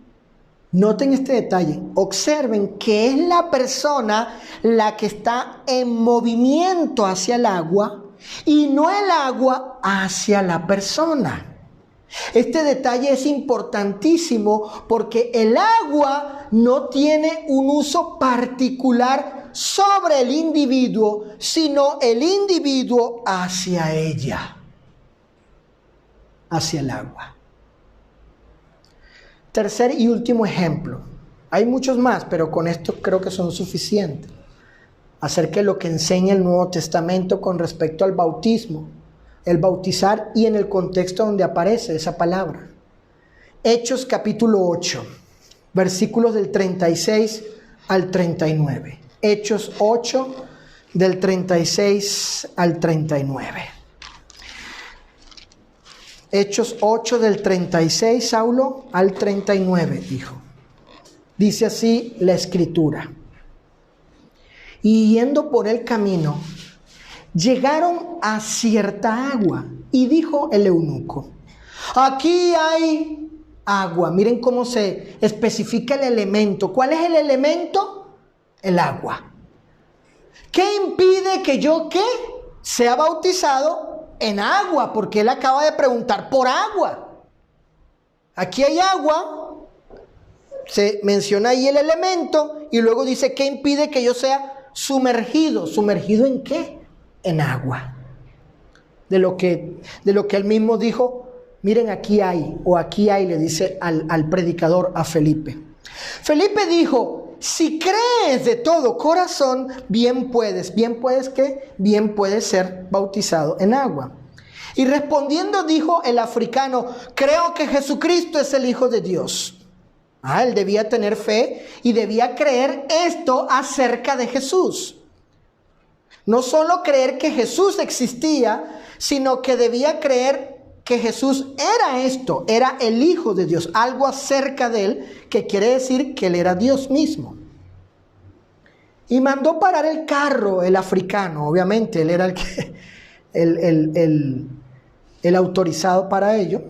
este detalle. Observen que es la persona la que está en movimiento hacia el agua y no el agua hacia la persona. Este detalle es importantísimo porque el agua no tiene un uso particular sobre el individuo, sino el individuo hacia ella, hacia el agua. Tercer y último ejemplo. Hay muchos más, pero con esto creo que son suficientes. Acerca de lo que enseña el Nuevo Testamento con respecto al bautismo, el bautizar y en el contexto donde aparece esa palabra. Hechos capítulo 8, versículos del 36 al 39. Hechos 8, del 36 al 39. Hechos 8 del 36, Saulo, al 39, hijo. Dice así la Escritura. Y yendo por el camino, llegaron a cierta agua. Y dijo el eunuco, aquí hay agua. Miren cómo se especifica el elemento. ¿Cuál es el elemento? El agua. ¿Qué impide que yo sea bautizado en agua? Porque él acaba de preguntar por agua. Aquí hay agua. Se menciona ahí el elemento y luego dice, ¿qué impide que yo sea sumergido? ¿Sumergido en qué? En agua. De lo que él mismo dijo, miren, aquí hay, le dice al predicador, a Felipe. Felipe dijo, si crees de todo corazón, bien puedes ¿qué? Bien puedes ser bautizado en agua. Y respondiendo dijo el africano, creo que Jesucristo es el Hijo de Dios. Él debía tener fe y debía creer esto acerca de Jesús. No solo creer que Jesús existía, sino que debía creer que Jesús era esto, era el Hijo de Dios, algo acerca de él, que quiere decir que él era Dios mismo. Y mandó parar el carro, el africano, obviamente, él era el autorizado para ello.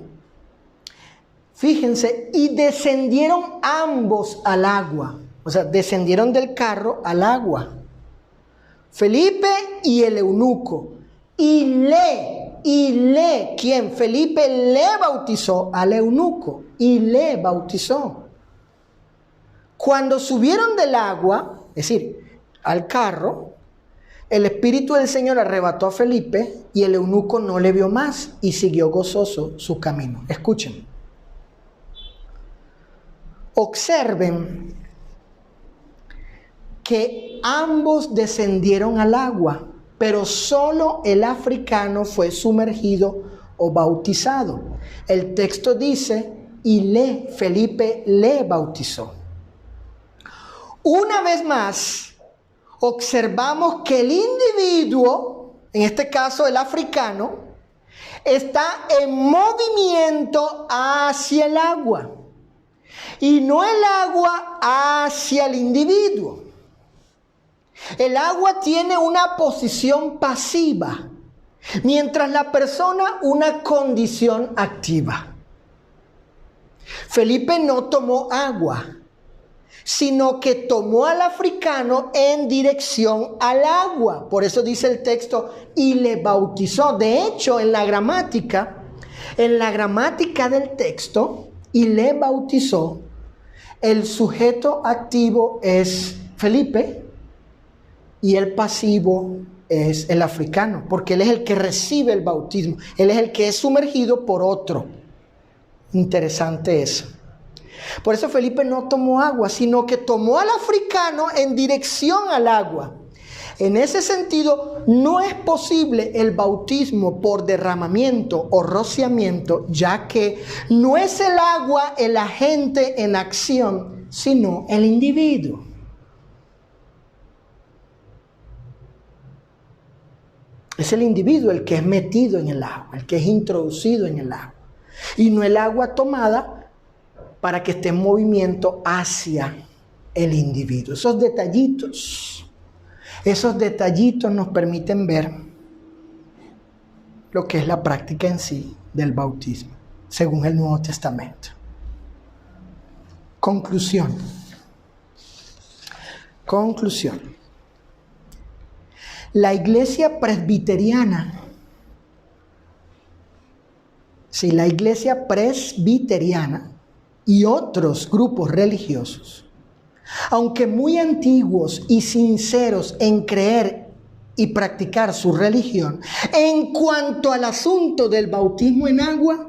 Fíjense, y descendieron ambos al agua, o sea, descendieron del carro al agua. Felipe y el eunuco, ¿quién? Felipe le bautizó al eunuco y le bautizó. Cuando subieron del agua, es decir, al carro, el Espíritu del Señor arrebató a Felipe y el eunuco no le vio más y siguió gozoso su camino. Escuchen. Observen que ambos descendieron al agua, pero solo el africano fue sumergido o bautizado. El texto dice, Felipe le bautizó. Una vez más, observamos que el individuo, en este caso el africano, está en movimiento hacia el agua y no el agua hacia el individuo. El agua tiene una posición pasiva, mientras la persona una condición activa. Felipe no tomó agua, sino que tomó al africano en dirección al agua. Por eso dice el texto, y le bautizó. De hecho, en la gramática del texto, y le bautizó, el sujeto activo es Felipe y el pasivo es el africano, porque él es el que recibe el bautismo, él es el que es sumergido por otro. Interesante eso. Por eso Felipe no tomó agua, sino que tomó al africano en dirección al agua. En ese sentido, no es posible el bautismo por derramamiento o rociamiento, ya que no es el agua el agente en acción, sino el individuo. Es el individuo el que es metido en el agua, el que es introducido en el agua. Y no el agua tomada para que esté en movimiento hacia el individuo. Esos detallitos nos permiten ver lo que es la práctica en sí del bautismo, según el Nuevo Testamento. Conclusión. La iglesia presbiteriana, y otros grupos religiosos, aunque muy antiguos y sinceros en creer y practicar su religión, en cuanto al asunto del bautismo en agua,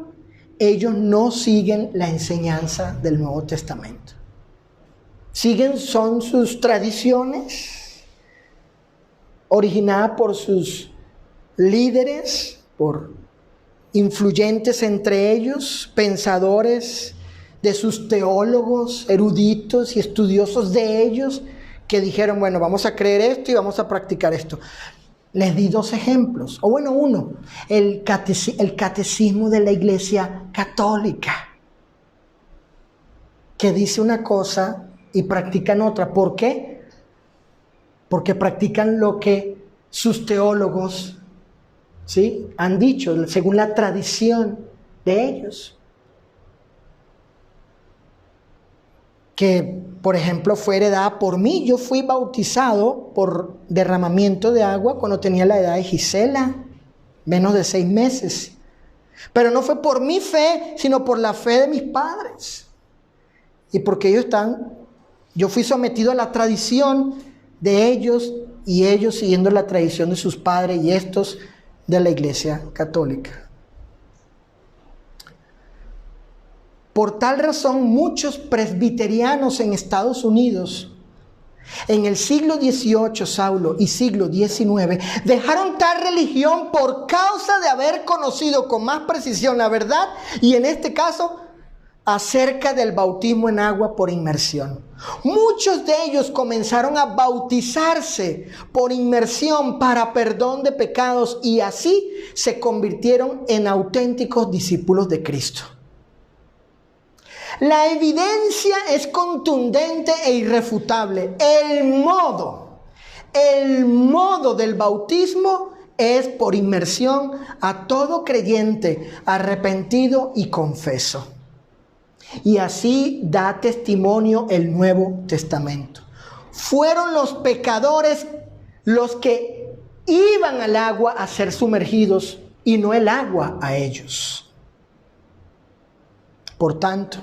ellos no siguen la enseñanza del Nuevo Testamento. Son sus tradiciones, originadas por sus líderes, por influyentes entre ellos, pensadores, de sus teólogos, eruditos y estudiosos de ellos, que dijeron, bueno, vamos a creer esto y vamos a practicar esto. Les di 2 ejemplos, uno, el catecismo de la Iglesia Católica, que dice una cosa y practican otra. ¿Por qué? Porque practican lo que sus teólogos, ¿sí?, han dicho, según la tradición de ellos. Que, por ejemplo, fue heredada por mí. Yo fui bautizado por derramamiento de agua cuando tenía la edad de Gisela, menos de 6 meses. Pero no fue por mi fe, sino por la fe de mis padres. Y porque yo fui sometido a la tradición de ellos, y ellos siguiendo la tradición de sus padres y estos de la Iglesia Católica. Por tal razón, muchos presbiterianos en Estados Unidos, en el siglo XVIII, Saulo, y siglo XIX, dejaron tal religión por causa de haber conocido con más precisión la verdad, y en este caso, acerca del bautismo en agua por inmersión. Muchos de ellos comenzaron a bautizarse por inmersión para perdón de pecados, y así se convirtieron en auténticos discípulos de Cristo. La evidencia es contundente e irrefutable. El modo del bautismo es por inmersión a todo creyente arrepentido y confeso. Y así da testimonio el Nuevo Testamento. Fueron los pecadores los que iban al agua a ser sumergidos y no el agua a ellos. Por tanto,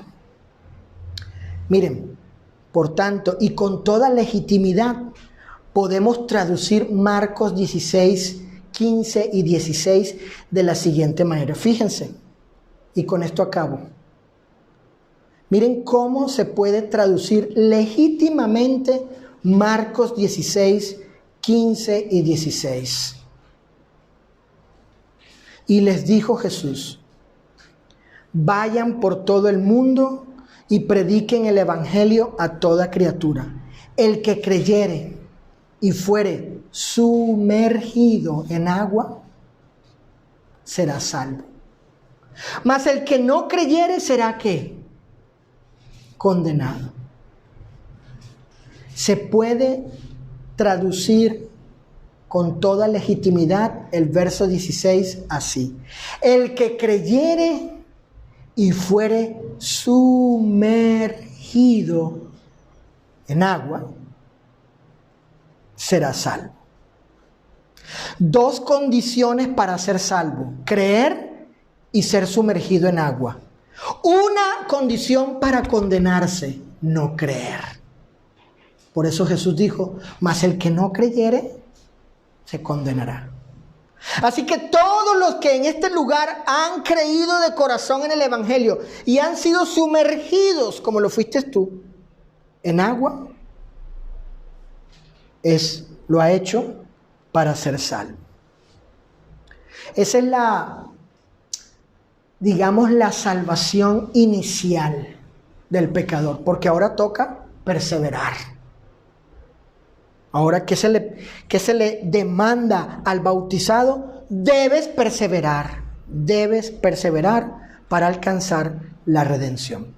y con toda legitimidad podemos traducir Marcos 16, 15 y 16 de la siguiente manera. Fíjense, y con esto acabo. Miren cómo se puede traducir legítimamente Marcos 16, 15 y 16. Y les dijo Jesús: vayan por todo el mundo y prediquen el evangelio a toda criatura. El que creyere y fuere sumergido en agua será salvo. Mas el que no creyere será ¿qué? Condenado. Se puede traducir con toda legitimidad el verso 16 así: el que creyere y fuere sumergido en agua será salvo. Dos condiciones para ser salvo: creer y ser sumergido en agua. Una condición para condenarse: no creer. Por eso Jesús dijo: mas el que no creyere se condenará. Así que todos los que en este lugar han creído de corazón en el evangelio y han sido sumergidos, como lo fuiste tú, en agua, lo ha hecho para ser salvo. Esa es la salvación inicial del pecador, porque ahora toca perseverar. Ahora, ¿qué se le demanda al bautizado? Debes perseverar para alcanzar la redención.